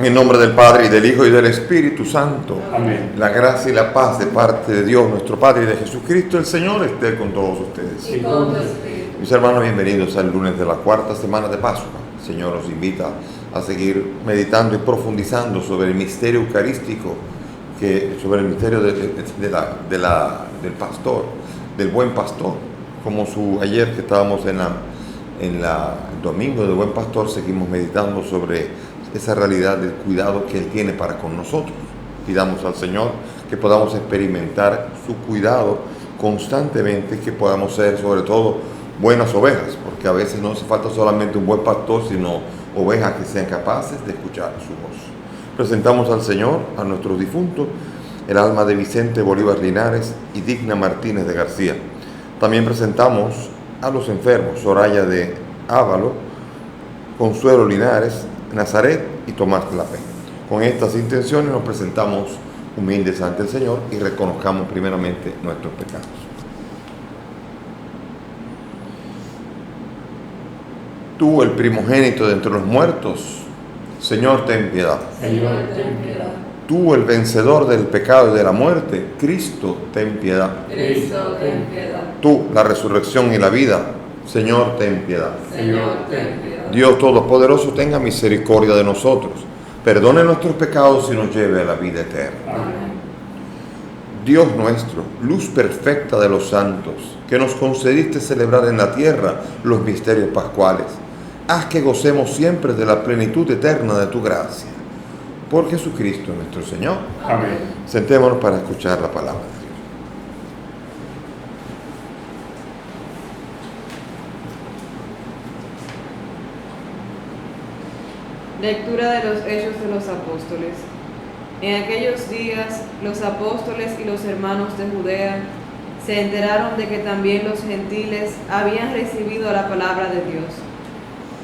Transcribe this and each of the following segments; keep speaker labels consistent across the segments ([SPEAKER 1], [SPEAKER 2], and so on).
[SPEAKER 1] En el nombre del Padre, y del Hijo, y del Espíritu Santo.
[SPEAKER 2] Amén.
[SPEAKER 1] La gracia y la paz de parte de Dios, nuestro Padre, y de Jesucristo, el Señor, esté con todos ustedes.
[SPEAKER 3] Y con tu espíritu.
[SPEAKER 1] Mis hermanos, bienvenidos al lunes de la cuarta semana de Pascua. El Señor nos invita a seguir meditando y profundizando sobre el misterio eucarístico, sobre el misterio del pastor, del buen pastor. Como ayer que estábamos el domingo del buen pastor, seguimos meditando sobre esa realidad del cuidado que Él tiene para con nosotros. Pidamos al Señor que podamos experimentar su cuidado constantemente, que podamos ser sobre todo buenas ovejas, porque a veces no hace falta solamente un buen pastor, sino ovejas que sean capaces de escuchar su voz. Presentamos al Señor, a nuestros difuntos, el alma de Vicente Bolívar Linares y Digna Martínez de García. También presentamos a los enfermos, Soraya de Ávalo, Consuelo Linares, Nazaret y Tomás Clape. Con estas intenciones nos presentamos humildes ante el Señor y reconozcamos primeramente nuestros pecados. Tú, el primogénito de entre los muertos, Señor, ten piedad.
[SPEAKER 3] Señor, ten piedad.
[SPEAKER 1] Tú, el vencedor del pecado y de la muerte, Cristo, ten piedad.
[SPEAKER 3] Cristo, ten piedad.
[SPEAKER 1] Tú, la resurrección y la vida, Señor, ten piedad.
[SPEAKER 3] Señor, ten piedad.
[SPEAKER 1] Dios Todopoderoso, tenga misericordia de nosotros, perdone nuestros pecados y nos lleve a la vida eterna.
[SPEAKER 3] Amén.
[SPEAKER 1] Dios nuestro, luz perfecta de los santos, que nos concediste celebrar en la tierra los misterios pascuales, haz que gocemos siempre de la plenitud eterna de tu gracia. Por Jesucristo nuestro Señor.
[SPEAKER 2] Amén.
[SPEAKER 1] Sentémonos para escuchar la palabra de Dios.
[SPEAKER 4] Lectura de los Hechos de los Apóstoles. En aquellos días, los apóstoles y los hermanos de Judea se enteraron de que también los gentiles habían recibido la palabra de Dios.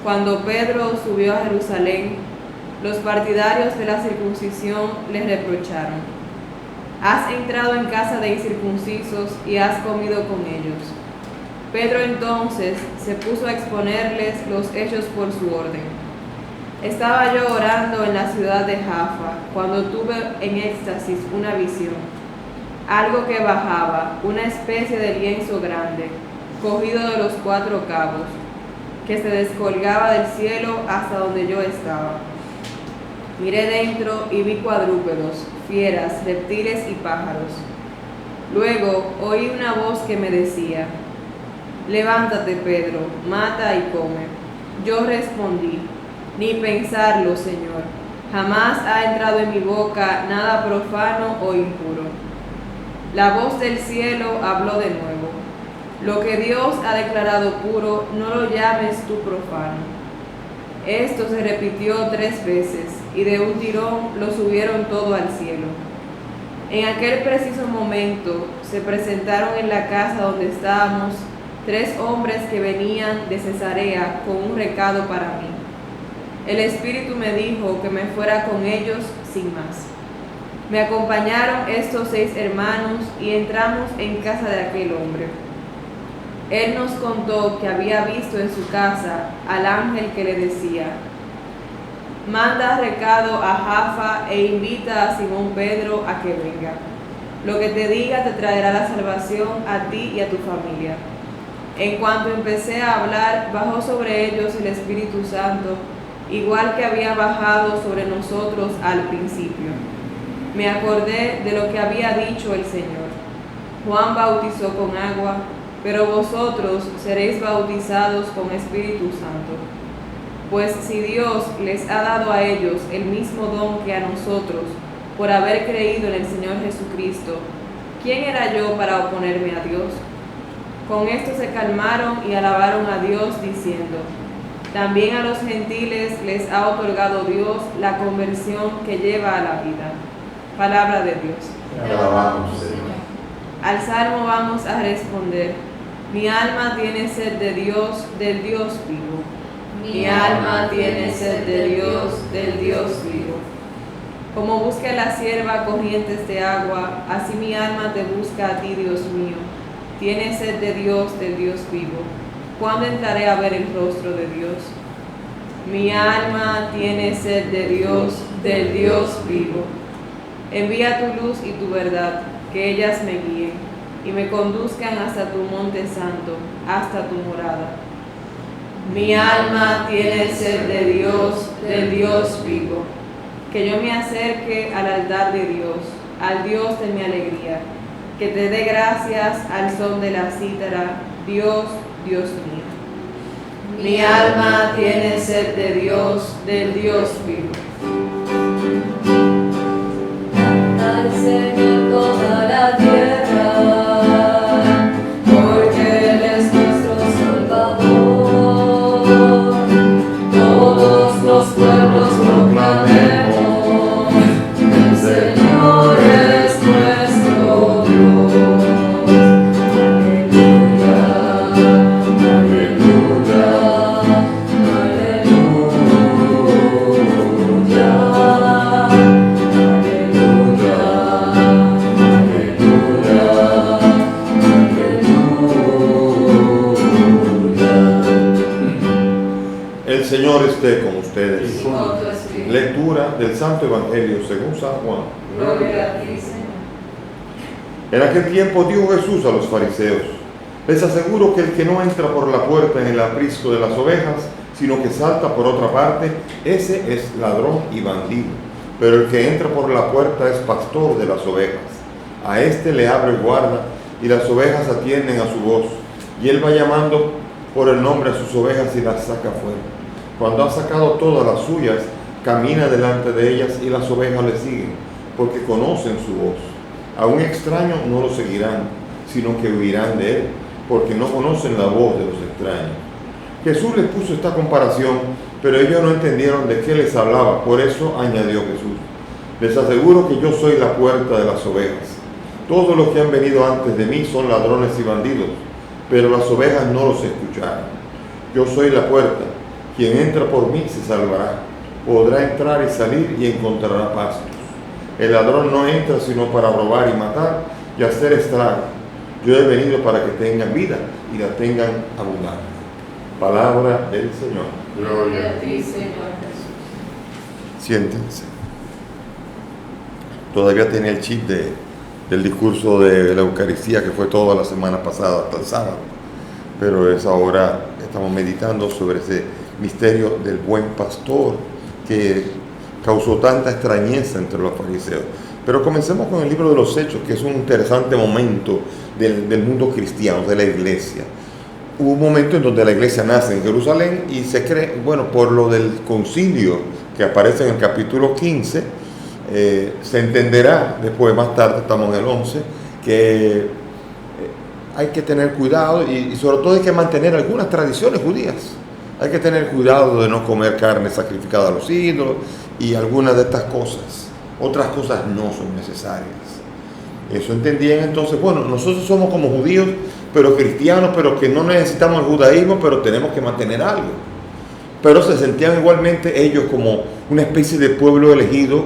[SPEAKER 4] Cuando Pedro subió a Jerusalén, los partidarios de la circuncisión les reprocharon: has entrado en casa de incircuncisos y has comido con ellos. Pedro entonces se puso a exponerles los hechos por su orden. Estaba yo orando en la ciudad de Jaffa cuando tuve en éxtasis una visión, algo que bajaba, una especie de lienzo grande, cogido de los 4 cabos, que se descolgaba del cielo hasta donde yo estaba. Miré dentro y vi cuadrúpedos, fieras, reptiles y pájaros. Luego oí una voz que me decía: levántate, Pedro, mata y come. Yo respondí: ni pensarlo, Señor. Jamás ha entrado en mi boca nada profano o impuro. La voz del cielo habló de nuevo: lo que Dios ha declarado puro, no lo llames tú profano. Esto se repitió 3 veces, y de un tirón lo subieron todo al cielo. En aquel preciso momento se presentaron en la casa donde estábamos 3 hombres que venían de Cesarea con un recado para mí. El Espíritu me dijo que me fuera con ellos sin más. Me acompañaron estos 6 hermanos y entramos en casa de aquel hombre. Él nos contó que había visto en su casa al ángel que le decía: manda recado a Jaffa e invita a Simón Pedro a que venga. Lo que te diga te traerá la salvación a ti y a tu familia. En cuanto empecé a hablar, bajó sobre ellos el Espíritu Santo, igual que había bajado sobre nosotros al principio. Me acordé de lo que había dicho el Señor: Juan bautizó con agua, pero vosotros seréis bautizados con Espíritu Santo. Pues si Dios les ha dado a ellos el mismo don que a nosotros, por haber creído en el Señor Jesucristo, ¿quién era yo para oponerme a Dios? Con esto se calmaron y alabaron a Dios, diciendo: también a los gentiles les ha otorgado Dios la conversión que lleva a la vida. Palabra de Dios.
[SPEAKER 1] Te alabamos, Señor.
[SPEAKER 4] Al salmo vamos a responder: mi alma tiene sed de Dios, del Dios vivo. Mi alma tiene sed de Dios, del Dios vivo. Como busca la sierva corrientes de agua, así mi alma te busca a ti, Dios mío. Tiene sed de Dios, del Dios vivo. ¿Cuándo entraré a ver el rostro de Dios? Mi alma tiene sed de Dios, del Dios vivo. Envía tu luz y tu verdad, que ellas me guíen y me conduzcan hasta tu monte santo, hasta tu morada. Mi alma tiene sed de Dios, del Dios vivo. Que yo me acerque al altar de Dios, al Dios de mi alegría. Que te dé gracias al son de la cítara, Dios, Dios mío. Mi alma tiene sed de Dios, del Dios vivo.
[SPEAKER 3] Al Señor toda la tierra, porque Él es nuestro Salvador. Todos los pueblos proclamemos, el Señor es nuestro Dios.
[SPEAKER 1] El Señor esté con ustedes.
[SPEAKER 3] Y con tu espíritu.
[SPEAKER 1] Lectura del Santo Evangelio según San Juan.
[SPEAKER 3] Gloria a ti, Señor.
[SPEAKER 1] En aquel tiempo dijo Jesús a los fariseos: les aseguro que el que no entra por la puerta en el aprisco de las ovejas, sino que salta por otra parte, ese es ladrón y bandido. Pero el que entra por la puerta es pastor de las ovejas. A éste le abre guarda, y las ovejas atienden a su voz. Y él va llamando por el nombre a sus ovejas y las saca fuera. Cuando ha sacado todas las suyas, camina delante de ellas y las ovejas le siguen, porque conocen su voz. A un extraño no lo seguirán, sino que huirán de él, porque no conocen la voz de los extraños. Jesús les puso esta comparación, pero ellos no entendieron de qué les hablaba. Por eso añadió Jesús: les aseguro que yo soy la puerta de las ovejas. Todos los que han venido antes de mí son ladrones y bandidos, pero las ovejas no los escucharon. Yo soy la puerta. Quien entra por mí se salvará. Podrá entrar y salir y encontrará pastos. El ladrón no entra sino para robar y matar y hacer estrago. Yo he venido para que tengan vida y la tengan abundante. Palabra del Señor.
[SPEAKER 3] Gloria a ti, Señor Jesús.
[SPEAKER 1] Siéntense. Todavía tenía el chip del discurso de la Eucaristía que fue toda la semana pasada hasta el sábado, pero es ahora estamos meditando sobre ese misterio del buen pastor que causó tanta extrañeza entre los fariseos. Pero comencemos con el libro de los Hechos, que es un interesante momento del mundo cristiano, de la iglesia. Hubo un momento en donde la iglesia nace en Jerusalén y se cree, bueno, por lo del concilio que aparece en el capítulo 15, se entenderá después, más tarde, estamos en el 11, que hay que tener cuidado y sobre todo hay que mantener algunas tradiciones judías. Hay que tener cuidado de no comer carne sacrificada a los ídolos y algunas de estas cosas. Otras cosas no son necesarias. Eso entendían entonces, bueno, nosotros somos como judíos, pero cristianos, pero que no necesitamos el judaísmo, pero tenemos que mantener algo. Pero se sentían igualmente ellos como una especie de pueblo elegido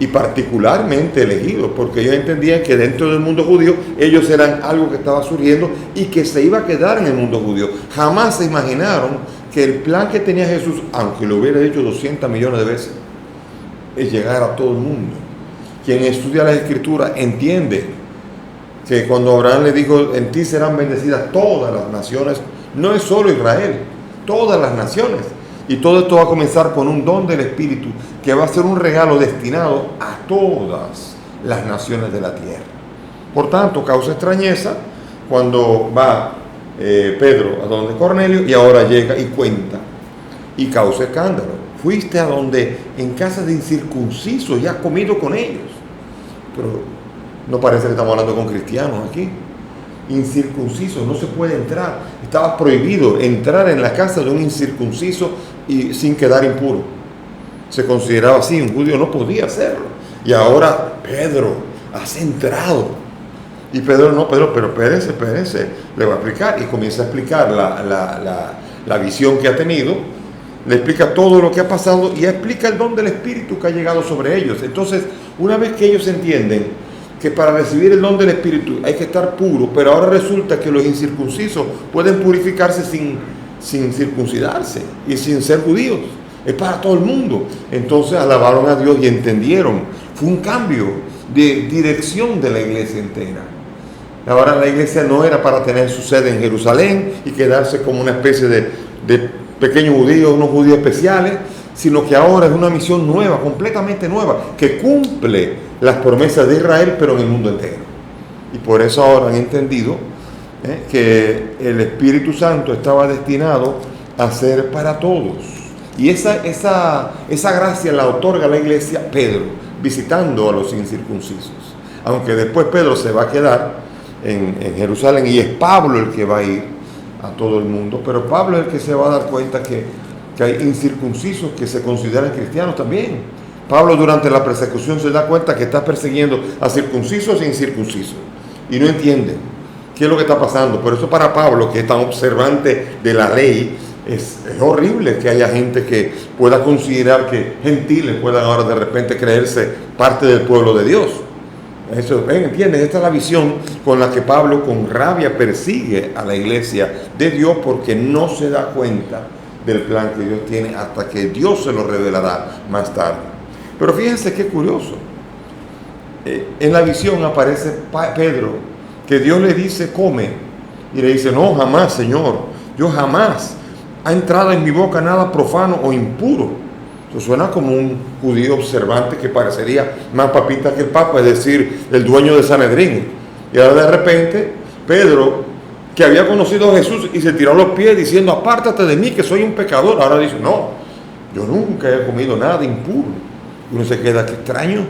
[SPEAKER 1] y particularmente elegidos, porque ellos entendían que dentro del mundo judío ellos eran algo que estaba surgiendo y que se iba a quedar en el mundo judío. Jamás se imaginaron que el plan que tenía Jesús, aunque lo hubiera dicho 200 millones de veces, es llegar a todo el mundo. Quien estudia las Escrituras entiende que cuando Abraham le dijo: en ti serán bendecidas todas las naciones, no es solo Israel, todas las naciones. Y todo esto va a comenzar con un don del Espíritu que va a ser un regalo destinado a todas las naciones de la tierra. Por tanto, causa extrañeza cuando va Pedro a donde Cornelio y ahora llega y cuenta, y causa escándalo. Fuiste a donde en casa de incircuncisos y has comido con ellos. Pero no parece que estamos hablando con cristianos aquí. Incircuncisos, no se puede entrar. Estaba prohibido entrar en la casa de un incircunciso y sin quedar impuro. Se consideraba así, un judío no podía hacerlo. Y ahora, Pedro, has entrado. Y Pedro, no, Pedro, pero espérese, le va a explicar. Y comienza a explicar la visión que ha tenido, le explica todo lo que ha pasado y explica el don del Espíritu que ha llegado sobre ellos. Entonces, una vez que ellos entienden que para recibir el don del Espíritu hay que estar puro, pero ahora resulta que los incircuncisos pueden purificarse sin circuncidarse y sin ser judíos. Es para todo el mundo. Entonces alabaron a Dios y entendieron. Fue un cambio de dirección de la iglesia entera. Ahora la iglesia no era para tener su sede en Jerusalén y quedarse como una especie de pequeños judíos, unos judíos especiales, sino que ahora es una misión nueva, completamente nueva, que cumple las promesas de Israel, pero en el mundo entero. Y por eso ahora han entendido que el Espíritu Santo estaba destinado a ser para todos. Y esa gracia la otorga la iglesia Pedro, visitando a los incircuncisos. Aunque después Pedro se va a quedar en Jerusalén y es Pablo el que va a ir a todo el mundo. Pero Pablo es el que se va a dar cuenta que hay incircuncisos que se consideran cristianos también. Pablo durante la persecución se da cuenta que está persiguiendo a circuncisos e incircuncisos. Y no entiende qué es lo que está pasando. Por eso para Pablo, que es tan observante de la ley, es horrible que haya gente que pueda considerar que gentiles puedan ahora de repente creerse parte del pueblo de Dios. Eso, ¿entienden? Esta es la visión con la que Pablo con rabia persigue a la iglesia de Dios, porque no se da cuenta del plan que Dios tiene hasta que Dios se lo revelará más tarde. Pero fíjense qué curioso. En la visión aparece Pedro, que Dios le dice come, y le dice no, jamás, Señor, yo jamás ha entrado en mi boca nada profano o impuro. Eso suena como un judío observante que parecería más papista que el Papa, es decir, el dueño de Sanedrín. Y ahora de repente Pedro, que había conocido a Jesús y se tiró a los pies diciendo apártate de mí que soy un pecador, ahora dice no, yo nunca he comido nada impuro. Y uno se queda, qué extraño,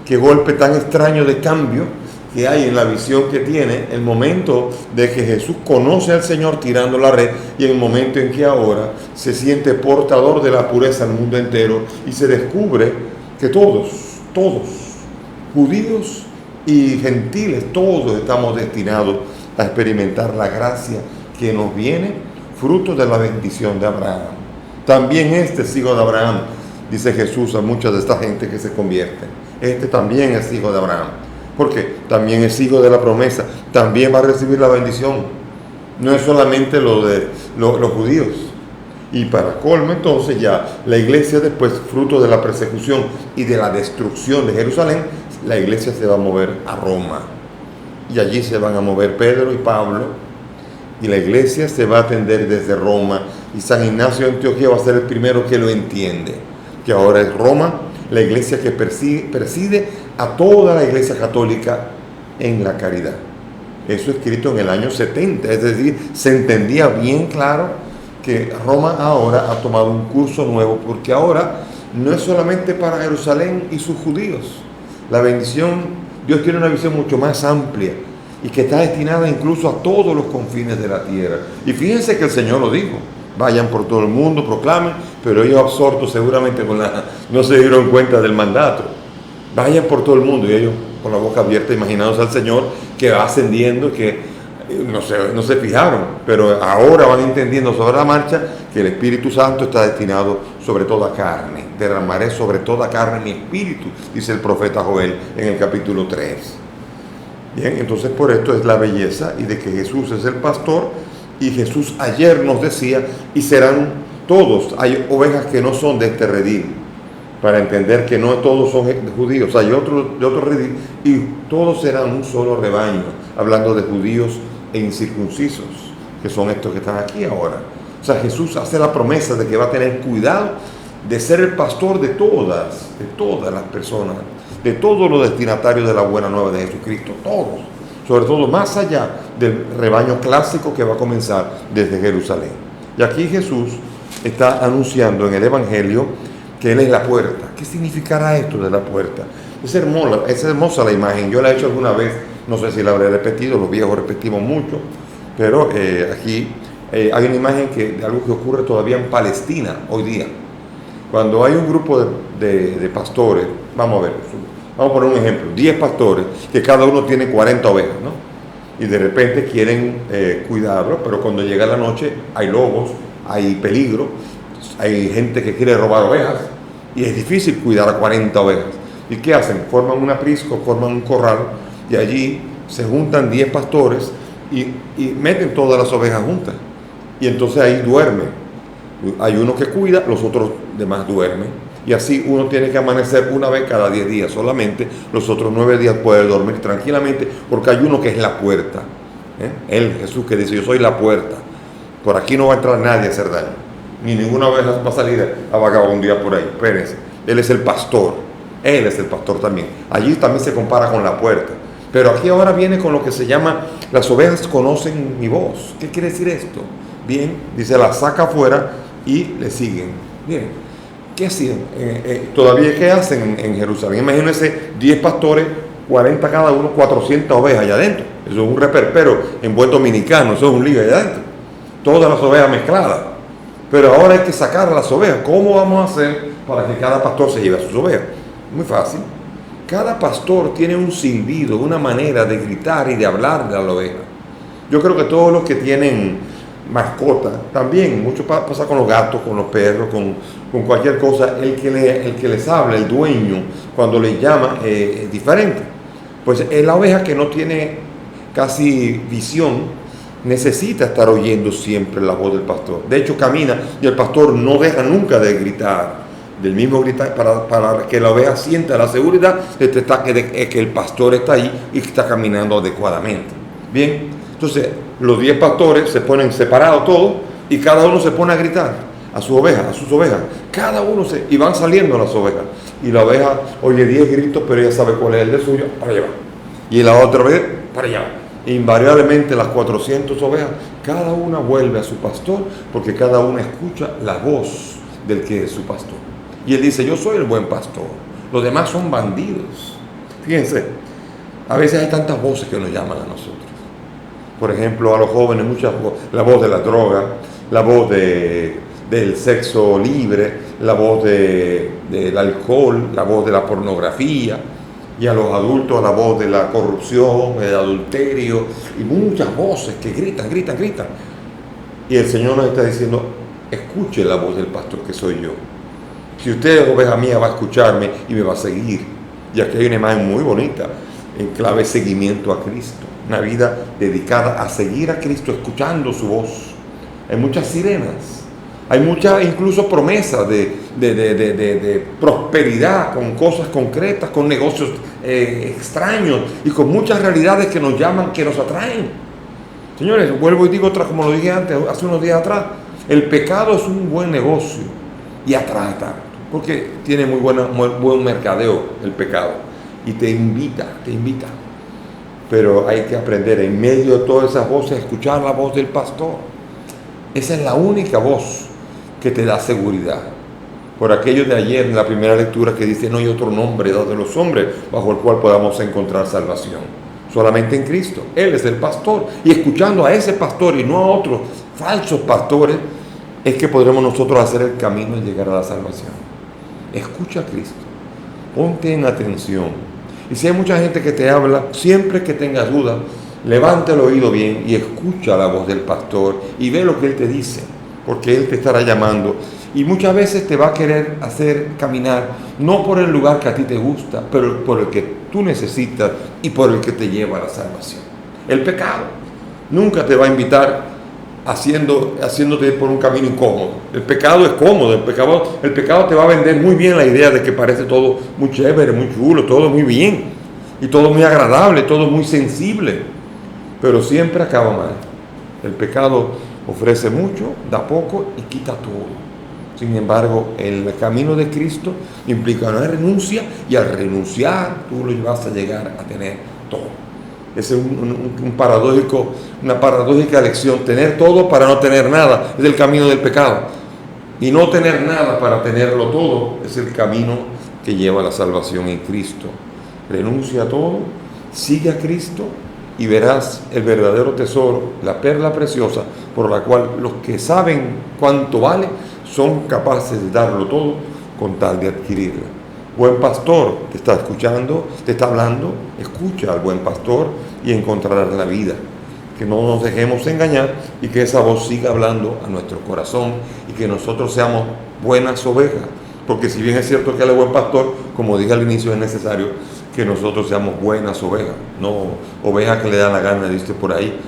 [SPEAKER 1] qué golpe tan extraño de cambio que hay en la visión que tiene el momento de que Jesús conoce al Señor tirando la red y en el momento en que ahora se siente portador de la pureza al mundo entero y se descubre que todos, judíos y gentiles, todos estamos destinados a experimentar la gracia que nos viene fruto de la bendición de Abraham. También este es hijo de Abraham, dice Jesús a mucha de esta gente que se convierte. Este también es hijo de Abraham. Porque también es hijo de la promesa, también va a recibir la bendición. No es solamente lo de los judíos. Y para colmo entonces ya la iglesia después, fruto de la persecución y de la destrucción de Jerusalén, la iglesia se va a mover a Roma. Y allí se van a mover Pedro y Pablo. Y la iglesia se va a atender desde Roma. Y San Ignacio de Antioquía va a ser el primero que lo entiende. Que ahora es Roma, la iglesia que preside a toda la iglesia católica en la caridad. Eso escrito en el año 70, es decir, se entendía bien claro que Roma ahora ha tomado un curso nuevo, porque ahora no es solamente para Jerusalén y sus judíos. La bendición, Dios tiene una visión mucho más amplia y que está destinada incluso a todos los confines de la tierra. Y fíjense que el Señor lo dijo. Vayan por todo el mundo, proclamen, pero ellos absortos seguramente no se dieron cuenta del mandato. Vayan por todo el mundo y ellos con la boca abierta imaginándose al Señor que va ascendiendo, que no se fijaron, pero ahora van entendiendo sobre la marcha que el Espíritu Santo está destinado sobre toda carne. Derramaré sobre toda carne mi espíritu, dice el profeta Joel en el capítulo 3. Bien, entonces por esto es la belleza y de que Jesús es el pastor. Y Jesús ayer nos decía, y serán todos, hay ovejas que no son de este redil, para entender que no todos son judíos, hay otro redil, y todos serán un solo rebaño, hablando de judíos e incircuncisos, que son estos que están aquí ahora. O sea, Jesús hace la promesa de que va a tener cuidado de ser el pastor de todas las personas, de todos los destinatarios de la buena nueva de Jesucristo, todos. Sobre todo más allá del rebaño clásico que va a comenzar desde Jerusalén. Y aquí Jesús está anunciando en el Evangelio que Él es la puerta. ¿Qué significará esto de la puerta? Es hermosa la imagen. Yo la he hecho alguna vez, no sé si la habré repetido, los viejos repetimos mucho, pero aquí hay una imagen de algo que ocurre todavía en Palestina hoy día. Cuando hay un grupo de pastores, vamos a poner un ejemplo, 10 pastores, que cada uno tiene 40 ovejas, ¿no? Y de repente quieren cuidarlo, pero cuando llega la noche hay lobos, hay peligro, hay gente que quiere robar ovejas, y es difícil cuidar a 40 ovejas. ¿Y qué hacen? Forman un aprisco, forman un corral, y allí se juntan 10 pastores y meten todas las ovejas juntas. y entonces ahí duerme. Hay uno que cuida, los otros demás duermen. Y así uno tiene que amanecer una vez cada 10 días solamente, los otros 9 días puede dormir tranquilamente, porque hay uno que es la puerta. Él, Jesús, que dice: yo soy la puerta. Por aquí no va a entrar nadie a hacer daño, ni ninguna vez va a salir a vagabundear por ahí. Espérense, Él es el pastor. Él es el pastor también. Allí también se compara con la puerta. Pero aquí ahora viene con lo que se llama: las ovejas conocen mi voz. ¿Qué quiere decir esto? Bien, dice, las saca afuera y le siguen. Bien, ¿qué hacían? Todavía, ¿qué hacen en Jerusalén? Imagínense 10 pastores, 40 cada uno, 400 ovejas allá adentro. Eso es un reperpero en buen dominicano, eso es un lío allá adentro. Todas las ovejas mezcladas. Pero ahora hay que sacar a las ovejas. ¿Cómo vamos a hacer para que cada pastor se lleve a sus ovejas? Muy fácil. Cada pastor tiene un silbido, una manera de gritar y de hablar de la oveja. Yo creo que todos los que tienen mascota, también, mucho pasa con los gatos, con los perros, con cualquier cosa, el que les habla, el dueño, cuando les llama, es diferente. Pues la oveja que no tiene casi visión, necesita estar oyendo siempre la voz del pastor. De hecho, camina y el pastor no deja nunca de gritar, del mismo gritar, para que la oveja sienta la seguridad de que el pastor está ahí y que está caminando adecuadamente. Bien, entonces los 10 pastores se ponen separados todos y cada uno se pone a gritar a sus ovejas. Cada uno y van saliendo las ovejas. Y la oveja oye 10 gritos, pero ella sabe cuál es el de suyo, para allá va. Y la otra vez, para allá va. Invariablemente las 400 ovejas, cada una vuelve a su pastor, porque cada una escucha la voz del que es su pastor. Y él dice: yo soy el buen pastor, los demás son bandidos. Fíjense, a veces hay tantas voces que nos llaman a nosotros. Por ejemplo, a los jóvenes, la voz de la droga, la voz del sexo libre, la voz del alcohol, la voz de la pornografía. Y a los adultos la voz de la corrupción, el adulterio, y muchas voces que gritan. Y el Señor nos está diciendo: escuche la voz del pastor que soy yo. Si usted es oveja mía, va a escucharme y me va a seguir. Y aquí hay una imagen muy bonita, en clave seguimiento a Cristo. Una vida dedicada a seguir a Cristo, escuchando su voz. Hay muchas sirenas. Hay muchas incluso promesas de prosperidad, con cosas concretas, con negocios extraños y con muchas realidades que nos llaman, que nos atraen. Señores, vuelvo y digo, como lo dije antes, hace unos días atrás, el pecado es un buen negocio y atrae tanto, porque tiene muy buen mercadeo el pecado y te invita. Pero hay que aprender en medio de todas esas voces a escuchar la voz del pastor. Esa es la única voz que te da seguridad. Por aquello de ayer en la primera lectura que dice: no hay otro nombre dado de los hombres bajo el cual podamos encontrar salvación, solamente en Cristo. Él es el pastor, y escuchando a ese pastor y no a otros falsos pastores es que podremos nosotros hacer el camino y llegar a la salvación. Escucha a Cristo, ponte en atención, y si hay mucha gente que te habla, siempre que tengas dudas, levanta el oído bien y escucha la voz del pastor y ve lo que él te dice, porque él te estará llamando y muchas veces te va a querer hacer caminar no por el lugar que a ti te gusta, pero por el que tú necesitas y por el que te lleva a la salvación. El pecado nunca te va a invitar haciéndote ir por un camino incómodo. El pecado es cómodo, el pecado te va a vender muy bien la idea de que parece todo muy chévere, muy chulo, todo muy bien y todo muy agradable, todo muy sensible, pero siempre acaba mal. El pecado ofrece mucho, da poco y quita todo. Sin embargo, el camino de Cristo implica una renuncia, y al renunciar tú lo vas a llegar a tener todo. Es una paradójica lección. Tener todo para no tener nada es el camino del pecado, y no tener nada para tenerlo todo es el camino que lleva a la salvación en Cristo. Renuncia a todo, sigue a Cristo y verás el verdadero tesoro, la perla preciosa por la cual los que saben cuánto vale son capaces de darlo todo con tal de adquirirla. Buen pastor te está escuchando, te está hablando, escucha al buen pastor y encontrarás la vida. Que no nos dejemos engañar y que esa voz siga hablando a nuestro corazón y que nosotros seamos buenas ovejas. Porque si bien es cierto que él es buen pastor, como dije al inicio, es necesario que nosotros seamos buenas ovejas, no ovejas que le dan la gana, dice por ahí.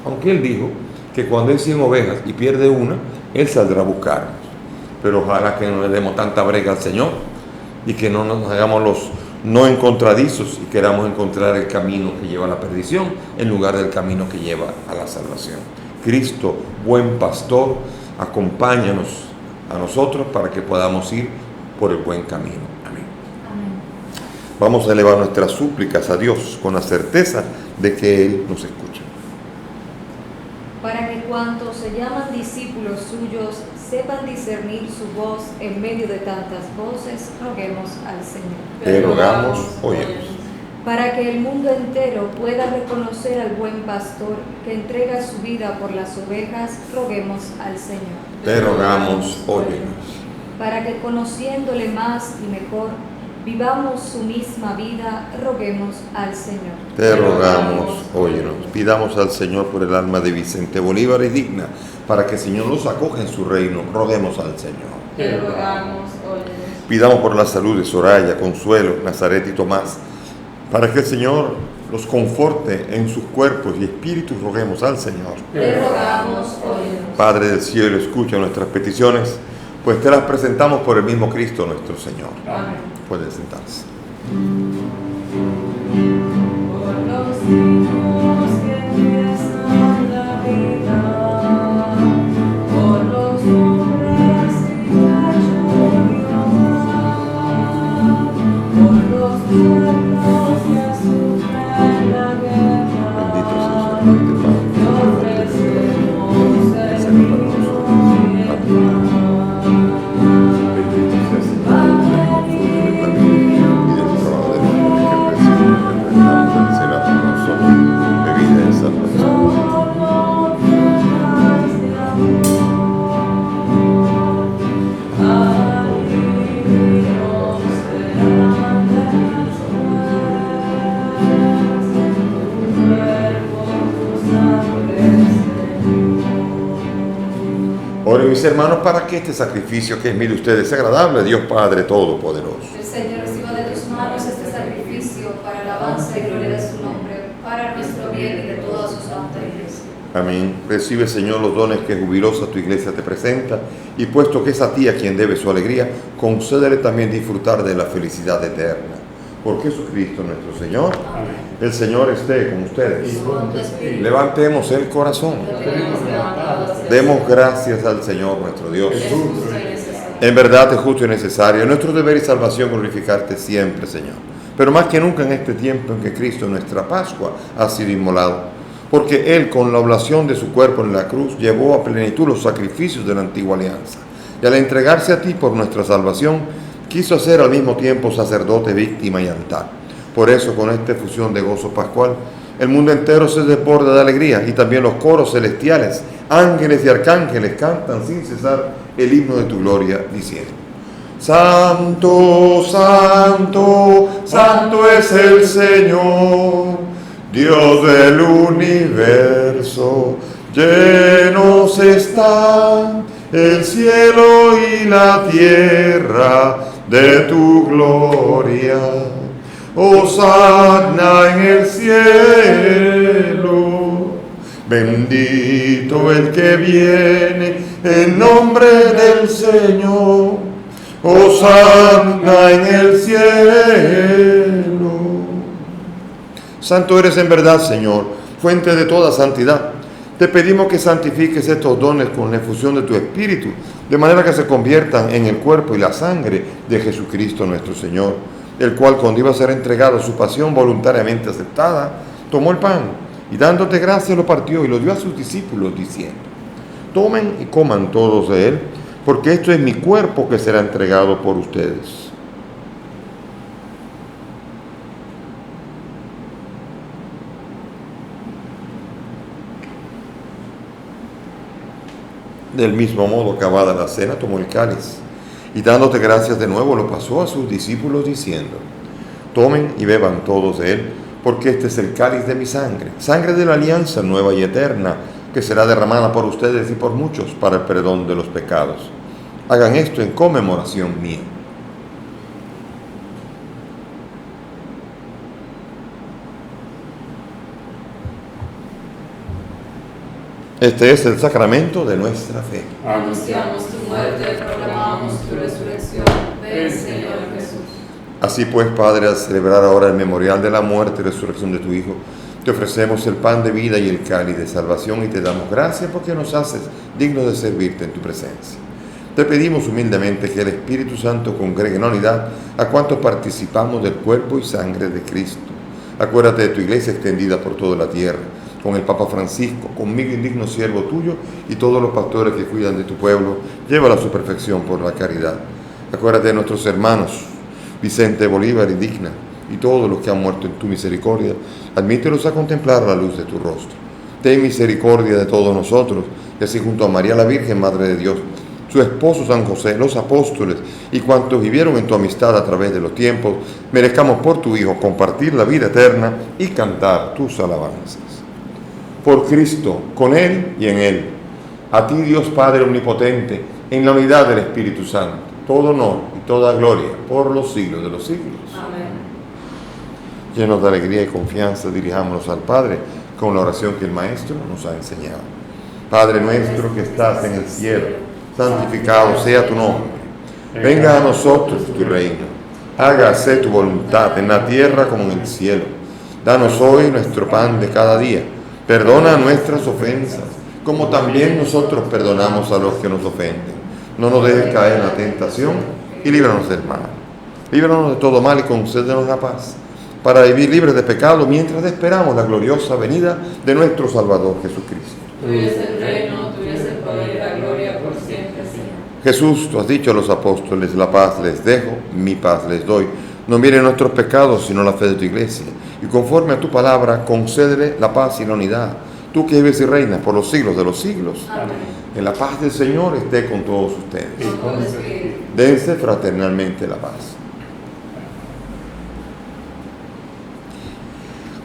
[SPEAKER 1] Aunque él dijo que cuando hay 100 ovejas y pierde una, Él saldrá a buscarnos. Pero ojalá que no le demos tanta brega al Señor y que no nos hagamos los no encontradizos y queramos encontrar el camino que lleva a la perdición en lugar del camino que lleva a la salvación. Cristo, buen pastor, acompáñanos a nosotros para que podamos ir por el buen camino. Amén. Vamos a elevar nuestras súplicas a Dios con la certeza de que Él nos escucha.
[SPEAKER 2] Para que cuantos se llaman discípulos suyos sepan discernir su voz en medio de tantas voces, roguemos al Señor.
[SPEAKER 1] Te rogamos, óyenos.
[SPEAKER 2] Para que el mundo entero pueda reconocer al buen pastor que entrega su vida por las ovejas, roguemos al Señor.
[SPEAKER 1] Te rogamos, óyenos.
[SPEAKER 2] Para que conociéndole más y mejor, vivamos su misma vida, roguemos al Señor.
[SPEAKER 1] Te rogamos, óyenos. Pidamos al Señor por el alma de Vicente Bolívar y Digna, para que el Señor los acoja en su reino. Roguemos al Señor.
[SPEAKER 3] Te rogamos, óyenos.
[SPEAKER 1] Pidamos por la salud de Soraya, Consuelo, Nazaret y Tomás, para que el Señor los conforte en sus cuerpos y espíritus. Roguemos al Señor.
[SPEAKER 3] Te rogamos, óyenos.
[SPEAKER 1] Padre del cielo, escucha nuestras peticiones, pues te las presentamos por el mismo Cristo nuestro Señor.
[SPEAKER 3] Amén.
[SPEAKER 1] Pueden sentarse.
[SPEAKER 4] Por los siglos que empiezan la vida, por los hombres y la lluvia, por los pueblos que sufren la guerra,
[SPEAKER 1] Bendito sea su nombre,
[SPEAKER 4] te
[SPEAKER 1] Padre.
[SPEAKER 4] ofrecemos el vino y el pan.
[SPEAKER 1] Bendito sea el Señor, y del trabajo de los que reciben el regalo, será para nosotros bebida de salvación. Oren mis hermanos para que este sacrificio que es mío de ustedes sea agradable a Dios Padre Todopoderoso.
[SPEAKER 3] El Señor reciba de tus manos este sacrificio para alabanza y gloria de su nombre, para nuestro bien y de toda su santa iglesia.
[SPEAKER 1] Amén. Recibe, Señor, los dones que jubilosa tu iglesia te presenta, y puesto que es a ti a quien debe su alegría, concédele también disfrutar de la felicidad eterna. Por Jesucristo nuestro Señor.
[SPEAKER 3] Amén.
[SPEAKER 1] El Señor esté con ustedes.
[SPEAKER 3] Con tu espíritu.
[SPEAKER 1] Levantemos el corazón.
[SPEAKER 3] Lo tenemos levantado hacia
[SPEAKER 1] Demos gracias al Señor nuestro Dios.
[SPEAKER 3] Es justo y necesario.
[SPEAKER 1] En verdad es justo y necesario. Nuestro deber y salvación glorificarte siempre, Señor. Pero más que nunca en este tiempo en que Cristo, nuestra Pascua, ha sido inmolado. Porque Él, con la oblación de su cuerpo en la cruz, llevó a plenitud los sacrificios de la antigua alianza. Y al entregarse a ti por nuestra salvación, quiso hacer al mismo tiempo sacerdote, víctima y altar. Por eso, con esta efusión de gozo pascual, el mundo entero se desborda de alegría, y también los coros celestiales, ángeles y arcángeles cantan sin cesar el himno de tu gloria, diciendo: Santo, santo, santo es el Señor, Dios del universo. Llenos están el cielo y la tierra de tu gloria. Hosanna en el cielo. Bendito el que viene en nombre del Señor. Hosanna en el cielo. Santo eres en verdad, Señor, fuente de toda santidad. Te pedimos que santifiques estos dones con la efusión de tu Espíritu, de manera que se conviertan en el cuerpo y la sangre de Jesucristo nuestro Señor, el cual, cuando iba a ser entregado a su pasión voluntariamente aceptada, tomó el pan y, dándote gracias, lo partió y lo dio a sus discípulos, diciendo: Tomen y coman todos de él, porque esto es mi cuerpo que será entregado por ustedes. Del mismo modo, acabada la cena, tomó el cáliz y, dándote gracias de nuevo, lo pasó a sus discípulos diciendo: Tomen y beban todos de él, porque este es el cáliz de mi sangre, sangre de la alianza nueva y eterna, que será derramada por ustedes y por muchos para el perdón de los pecados. Hagan esto en conmemoración mía. Este es el sacramento de nuestra fe.
[SPEAKER 3] Anunciamos tu muerte, proclamamos tu resurrección. Ven, Señor Jesús.
[SPEAKER 1] Así pues, Padre, al celebrar ahora el memorial de la muerte y resurrección de tu Hijo, te ofrecemos el pan de vida y el cáliz de salvación y te damos gracias porque nos haces dignos de servirte en tu presencia. Te pedimos humildemente que el Espíritu Santo congregue en la unidad a cuantos participamos del cuerpo y sangre de Cristo. Acuérdate de tu iglesia extendida por toda la tierra, con el Papa Francisco, conmigo indigno siervo tuyo y todos los pastores que cuidan de tu pueblo, llévala a su perfección por la caridad. Acuérdate de nuestros hermanos, Vicente Bolívar y Digna, y todos los que han muerto en tu misericordia, admítelos a contemplar la luz de tu rostro. Ten misericordia de todos nosotros, y así junto a María la Virgen, Madre de Dios, su esposo San José, los apóstoles y cuantos vivieron en tu amistad a través de los tiempos, merezcamos por tu Hijo compartir la vida eterna y cantar tus alabanzas. Por Cristo, con Él y en Él, a ti Dios Padre Omnipotente, en la unidad del Espíritu Santo, todo honor y toda gloria por los siglos de los siglos.
[SPEAKER 3] Amén.
[SPEAKER 1] Llenos de alegría y confianza, dirijámonos al Padre con la oración que el Maestro nos ha enseñado. Padre nuestro que estás en el cielo, santificado sea tu nombre. Venga a nosotros tu reino. Hágase tu voluntad en la tierra como en el cielo. Danos hoy nuestro pan de cada día. Perdona nuestras ofensas, como también nosotros perdonamos a los que nos ofenden. No nos dejes caer en la tentación y líbranos del mal. Líbranos de todo mal y concédenos la paz, para vivir libres de pecado mientras esperamos la gloriosa venida de nuestro Salvador Jesucristo.
[SPEAKER 3] Tuyo es el reino, tuyo es el poder y la gloria por siempre, Señor.
[SPEAKER 1] Jesús, tú has dicho a los apóstoles, la paz les dejo, mi paz les doy. No miren nuestros pecados, sino la fe de tu iglesia. Y conforme a tu palabra, concédele la paz y la unidad. Tú que vives y reinas por los siglos de los siglos.
[SPEAKER 3] Amén.
[SPEAKER 1] En la paz del Señor esté con todos ustedes.
[SPEAKER 3] Con tu espíritu.
[SPEAKER 1] Dense fraternalmente la paz.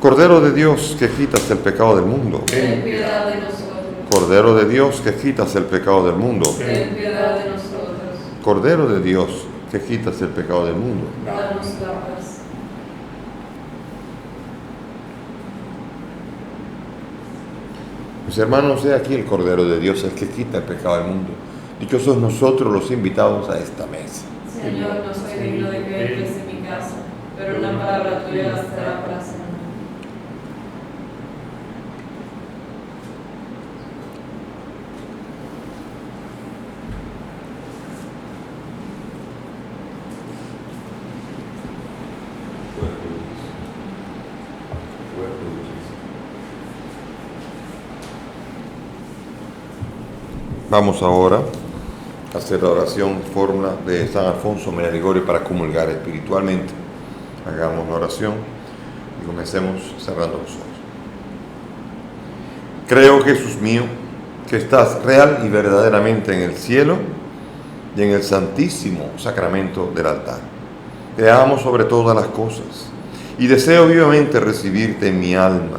[SPEAKER 1] Cordero de Dios, que quitas el pecado del mundo.
[SPEAKER 3] Ten piedad de nosotros.
[SPEAKER 1] Cordero de Dios, que quitas el pecado del mundo.
[SPEAKER 3] Ten piedad de nosotros.
[SPEAKER 1] Cordero de Dios, que quitas el pecado del mundo.
[SPEAKER 3] Danos la paz.
[SPEAKER 1] Mis hermanos, he aquí el Cordero de Dios, el que quita el pecado del mundo. Dichosos nosotros los invitados a esta mesa.
[SPEAKER 3] Señor, no soy digno de que entres en mi casa, pero una palabra tuya bastará para sanar.
[SPEAKER 1] Vamos ahora a hacer la oración en forma de San Alfonso María Ligorio para comulgar espiritualmente. Hagamos la oración y comencemos cerrando los ojos. Creo, Jesús mío, que estás real y verdaderamente en el cielo y en el santísimo sacramento del altar. Te amo sobre todas las cosas y deseo vivamente recibirte en mi alma,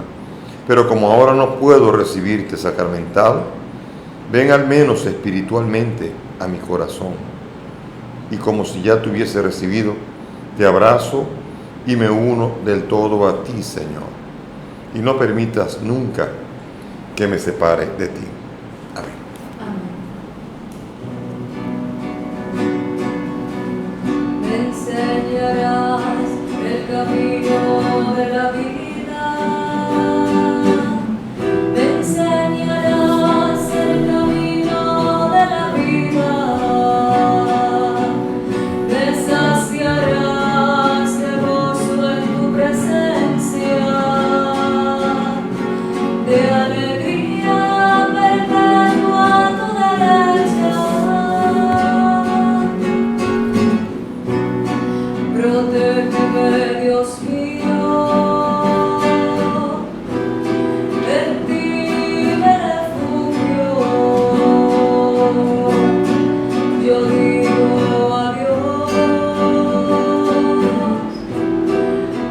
[SPEAKER 1] pero como ahora no puedo recibirte sacramental, ven al menos espiritualmente a mi corazón, y como si ya te hubiese recibido, te abrazo y me uno del todo a ti, Señor, y no permitas nunca que me separe de ti. Amén.
[SPEAKER 2] Me enseñarás el camino de la vida. Me enseñarás el camino de la vida. Me saciarás de gozo en tu presencia, de alegría perpetua a tu derecha. Protégeme, Dios mío, en ti me refugio. Yo digo adiós,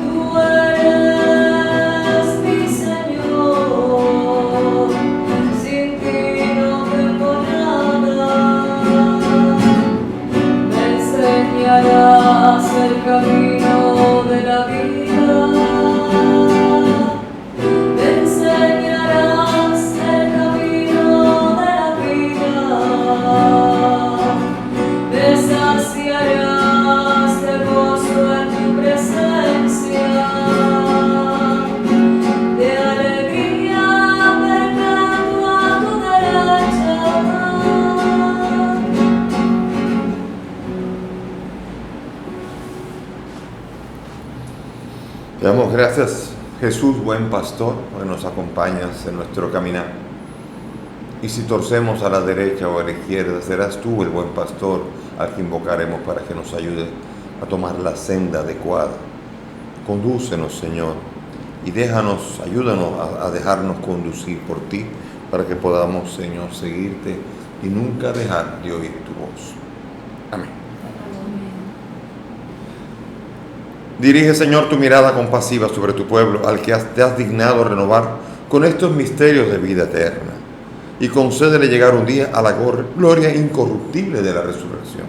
[SPEAKER 2] tú eres mi Señor, sin ti no tengo nada. Me enseñarás el camino de la vida. Me enseñarás el camino
[SPEAKER 1] Te damos gracias, Jesús, buen pastor, que nos acompañas en nuestro caminar. Y si torcemos a la derecha o a la izquierda, serás tú el buen pastor al que invocaremos para que nos ayude a tomar la senda adecuada. Condúcenos, Señor, y ayúdanos a dejarnos conducir por ti, para que podamos, Señor, seguirte y nunca dejar de oír tu voz. Amén. Dirige, Señor, tu mirada compasiva sobre tu pueblo, al que te has dignado renovar con estos misterios de vida eterna, y concédele llegar un día a la gloria incorruptible de la resurrección.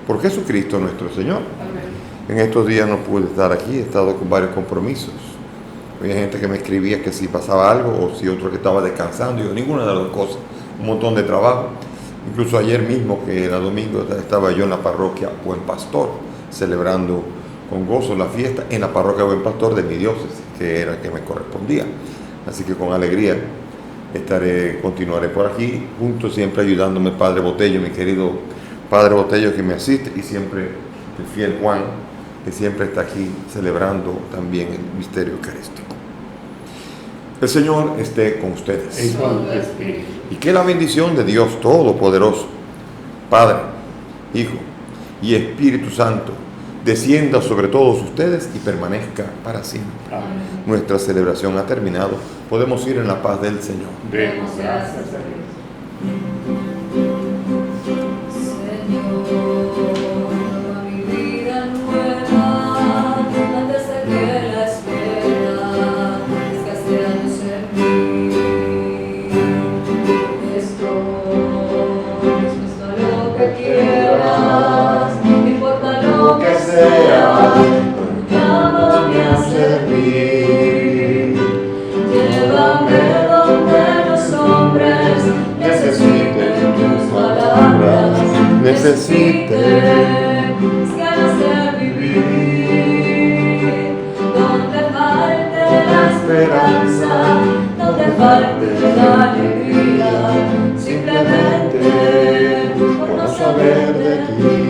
[SPEAKER 1] Por Jesucristo nuestro Señor.
[SPEAKER 4] Amén.
[SPEAKER 1] En estos días no pude estar aquí, he estado con varios compromisos. Había gente que me escribía que si pasaba algo o si otro que estaba descansando. Yo, ninguna de las dos cosas. Un montón de trabajo. Incluso ayer mismo, que era domingo, estaba yo en la parroquia Buen Pastor, celebrando con gozo la fiesta en la parroquia Buen Pastor de mi diócesis, que era que me correspondía. Así que con alegría continuaré por aquí, junto siempre ayudándome Padre Botello, mi querido Padre Botello, que me asiste, y siempre el fiel Juan, que siempre está aquí celebrando también el misterio eucarístico. El Señor esté con ustedes. Y que la bendición de Dios Todopoderoso, Padre, Hijo y Espíritu Santo, descienda sobre todos ustedes y permanezca para siempre.
[SPEAKER 5] Amén.
[SPEAKER 1] Nuestra celebración ha terminado. Podemos ir en la paz del Señor.
[SPEAKER 5] Demos gracias a Dios.
[SPEAKER 3] Señor, a mi vida nueva, antes de que la espera desgaste años en mí. Estoy dispuesto a lo que quieras, no importa lo que sea, llámame a servir. Llévame donde los hombres necesiten tus palabras, necesiten mis ganas de vivir. Donde falte la esperanza, donde falte la alegría, simplemente por no saber de ti.